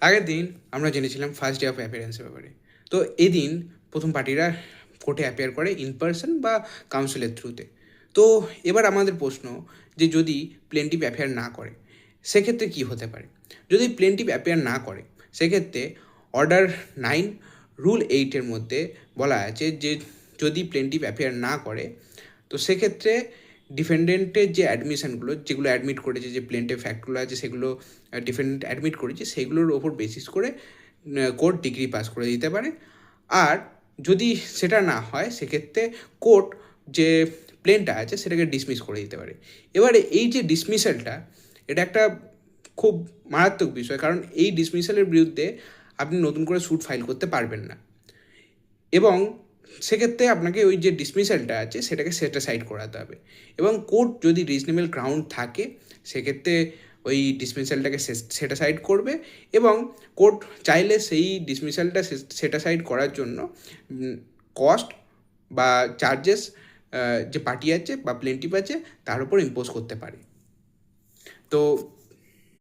আগের দিন আমরা জেনেছিলাম ফার্স্ট ডে অফ অ্যাপিয়ারেন্সের ব্যাপারে। তো এদিন প্রথম পার্টিরা কোর্টে অ্যাপিয়ার করে ইন পারসন বা কাউন্সিলের থ্রুতে। তো এবার আমাদের প্রশ্ন যে যদি প্লেনটিভ অ্যাপিয়ার না করে সেক্ষেত্রে কী হতে পারে? যদি প্লেনটিভ অ্যাপিয়ার না করে সেক্ষেত্রে অর্ডার 9 রুল 8 এর মধ্যে বলা আছে যে যদি প্লেনটিভ অ্যাপিয়ার না করে তো সেক্ষেত্রে ডিফেন্ডেন্টের যে অ্যাডমিশনগুলো যেগুলো অ্যাডমিট করেছে, যে প্লেন্টিফ ফ্যাক্টগুলো আছে সেগুলো ডিফেন্ডেন্ট অ্যাডমিট করেছে, সেগুলোর ওপর বেসিস করে কোর্ট ডিগ্রি পাস করে দিতে পারে। আর যদি সেটা না হয় সেক্ষেত্রে কোর্ট যে প্লেনটা আছে সেটাকে ডিসমিস করে দিতে পারে। এবারে এই যে ডিসমিসালটা, এটা একটা খুব মারাত্মক বিষয়, কারণ এই ডিসমিসালের বিরুদ্ধে আপনি নতুন করে স্যুট ফাইল করতে পারবেন না, এবং সেক্ষেত্রে আপনাকে ওই যে ডিসমিসালটা আছে সেটাকে সেটাসাইড করাতে হবে। এবং কোর্ট যদি রিজনেবল গ্রাউন্ড থাকে সেক্ষেত্রে ওই ডিসমিসালটাকে সেটাসাইড করবে, এবং কোর্ট চাইলে সেই ডিসমিসালটা সেটাসাইড করার জন্য কস্ট বা চার্জেস যে পার্টি আছে বা প্লেন্টিভ আছে তার উপর ইম্পোজ করতে পারে। তো